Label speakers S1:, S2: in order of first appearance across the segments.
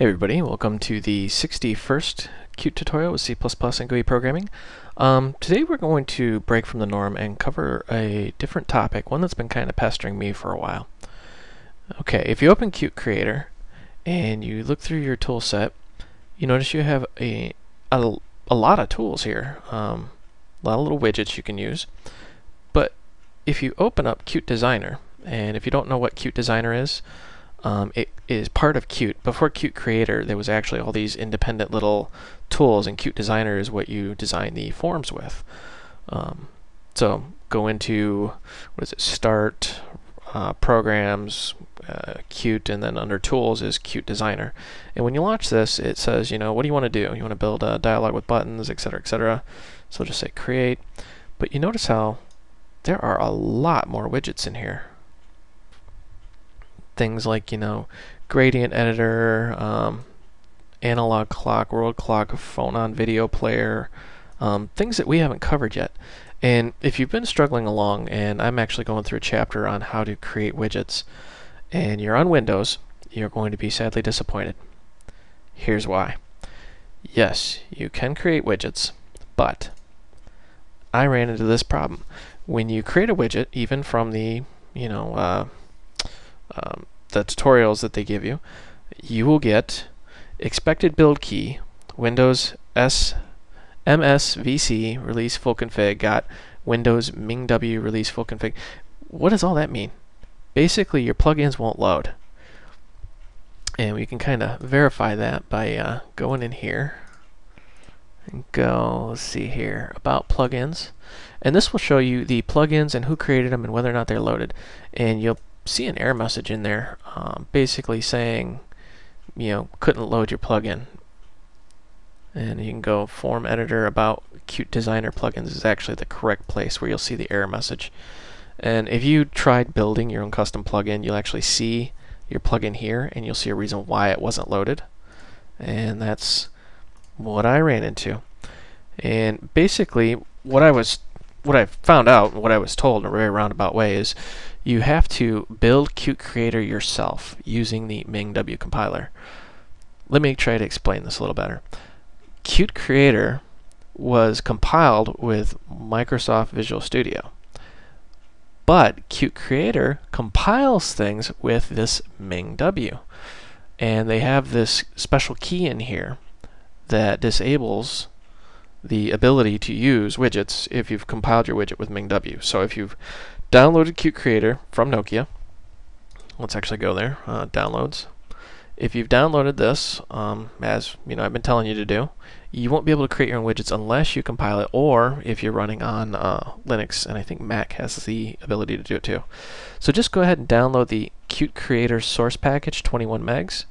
S1: Hey everybody, welcome to the 61st Qt tutorial with C++ and GUI programming. Today we're going to break from the norm and cover a different topic, one that's been kind of pestering me for a while. Okay, if you open Qt Creator and you look through your tool set, you notice you have a lot of tools here, a lot of little widgets you can use. But if you open up Qt Designer, and if you don't know what Qt Designer is, it is part of Qt. Before Qt Creator, there was actually all these independent little tools, and Qt Designer is what you design the forms with. So go into, what is it, Start, Programs, Qt, and then under Tools is Qt Designer. And when you launch this, it says, what do you want to do? You want to build a dialog with buttons, etc., etc. So just say Create. But you notice how there are a lot more widgets in here. Things like, gradient editor, analog clock, world clock, phone on video player, things that we haven't covered yet. And if you've been struggling along, and I'm actually going through a chapter on how to create widgets, and you're on Windows, you're going to be sadly disappointed. Here's why. Yes, you can create widgets, but I ran into this problem. When you create a widget, even from the, the tutorials that they give you, you will get expected build key, Windows MSVC release full config got Windows MingW release full config. What does all that mean? Basically, your plugins won't load. And we can kind of verify that by going in here and let's see here, about plugins. And this will show you the plugins and who created them and whether or not they're loaded. And you'll see an error message in there basically saying, couldn't load your plugin. And you can go form editor about Qt Designer plugins is actually the correct place where you'll see the error message. And if you tried building your own custom plugin, you'll actually see your plugin here, and you'll see a reason why it wasn't loaded. And that's what I ran into. And basically, what I found out, what I was told in a very roundabout way, is you have to build Qt Creator yourself using the MingW compiler. Let me try to explain this a little better. Qt Creator was compiled with Microsoft Visual Studio, but Qt Creator compiles things with this MingW, and they have this special key in here that disables the ability to use widgets if you've compiled your widget with MingW. So if you've downloaded Qt Creator from Nokia, let's actually go there, downloads. If you've downloaded this, as I've been telling you to do, you won't be able to create your own widgets unless you compile it, or if you're running on Linux, and I think Mac has the ability to do it too. So just go ahead and download the Qt Creator source package, 21 megs.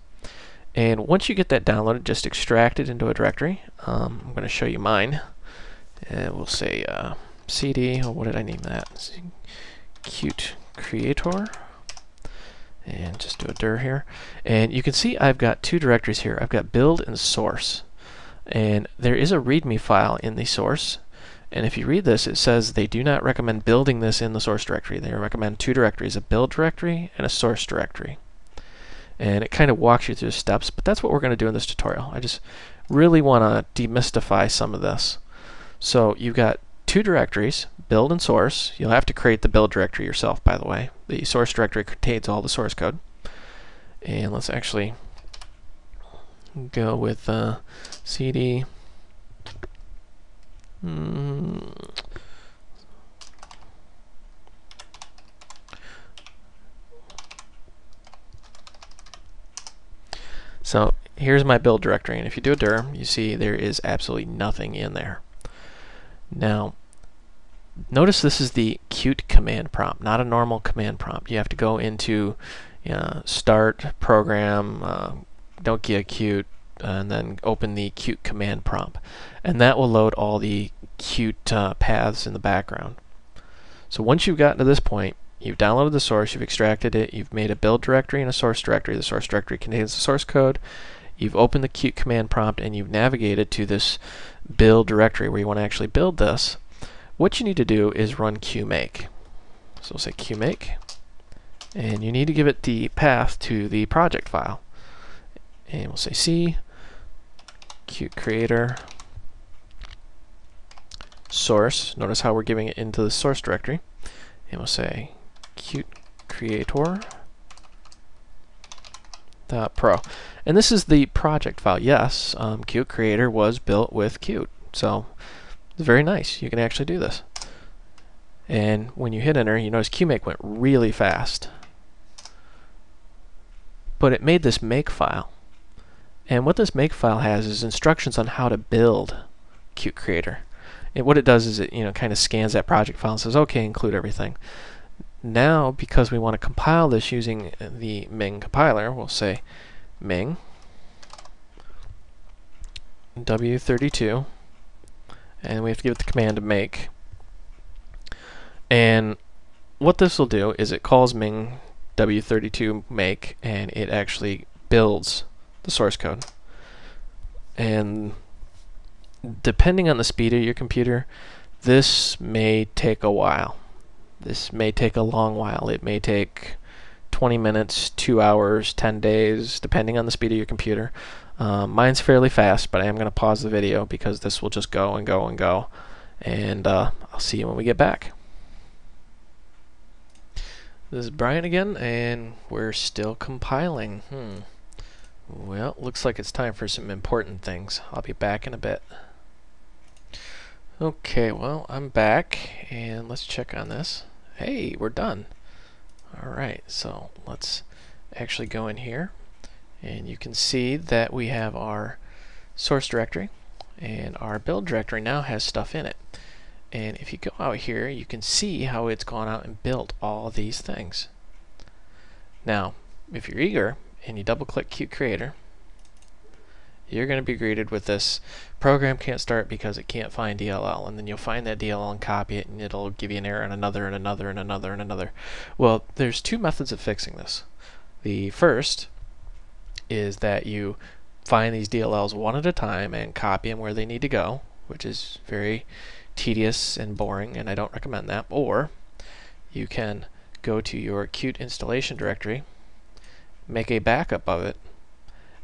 S1: And once you get that downloaded, just extract it into a directory. I'm going to show you mine. We'll say CD, or what did I name that? Qt Creator. And just do a dir here. And you can see I've got two directories here. I've got build and source. And there is a README file in the source. And if you read this, it says they do not recommend building this in the source directory. They recommend two directories, a build directory and a source directory. And it kind of walks you through the steps, but that's what we're going to do in this tutorial. I just really want to demystify some of this. So you've got two directories, build and source. You'll have to create the build directory yourself, by the way. The source directory contains all the source code. And let's actually go with CD. So here's my build directory, and if you do a dir, you see there is absolutely nothing in there. Now, notice this is the Qt command prompt, not a normal command prompt. You have to go into Start, Program, Nokia Qt, and then open the Qt command prompt. And that will load all the Qt paths in the background. So once you've gotten to this point, you've downloaded the source, you've extracted it, you've made a build directory and a source directory. The source directory contains the source code. You've opened the Qt command prompt and you've navigated to this build directory where you want to actually build this. What you need to do is run qmake. So we'll say qmake, and you need to give it the path to the project file. and we'll say C Qt creator source. Notice how we're giving it into the source directory, and we'll say Qt creator .pro, and this is the project file. Yes, Qt creator was built with Qt, so it's very nice. You can actually do this. And when you hit enter, you notice QMake went really fast, but it made this make file. And what this make file has is instructions on how to build Qt creator. And what it does is it kind of scans that project file and says, okay, include everything. Now, because we want to compile this using the Ming compiler, we'll say Ming W32, and we have to give it the command to make. And what this will do is it calls Ming W32 make, and it actually builds the source code. And depending on the speed of your computer, this may take a while. This may take a long while. It may take 20 minutes, 2 hours, 10 days, depending on the speed of your computer. Mine's fairly fast, but I am going to pause the video because this will just go and go and go. And I'll see you when we get back. This is Brian again, and we're still compiling. Well, looks like it's time for some important things. I'll be back in a bit. Okay, well, I'm back, and let's check on this. Hey, we're done. Alright, so let's actually go in here, and you can see that we have our source directory, and our build directory now has stuff in it. And if you go out here, you can see how it's gone out and built all these things. Now, if you're eager, and you double-click Qt Creator, you're going to be greeted with this program can't start because it can't find DLL, and then you'll find that DLL and copy it, and it'll give you an error and another and another and another and another. Well, there's two methods of fixing this. The first is that you find these DLLs one at a time and copy them where they need to go, which is very tedious and boring, and I don't recommend that. Or you can go to your Qt installation directory, make a backup of it,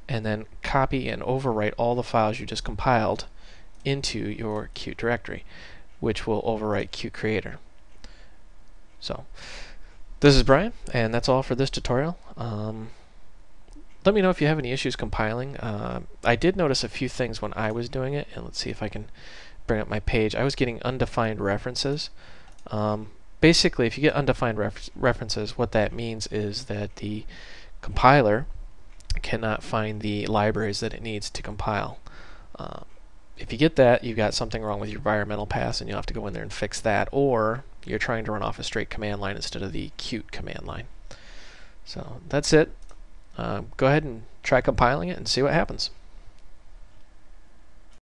S1: and then copy and overwrite all the files you just compiled into your Qt directory, which will overwrite Qt Creator. So, this is Brian, and that's all for this tutorial. Let me know if you have any issues compiling. I did notice a few things when I was doing it, and let's see if I can bring up my page. I was getting undefined references. Basically, if you get undefined references, what that means is that the compiler cannot find the libraries that it needs to compile. If you get that, you've got something wrong with your environmental paths, and you'll have to go in there and fix that, or you're trying to run off a straight command line instead of the Qt command line. So that's it. Go ahead and try compiling it and see what happens.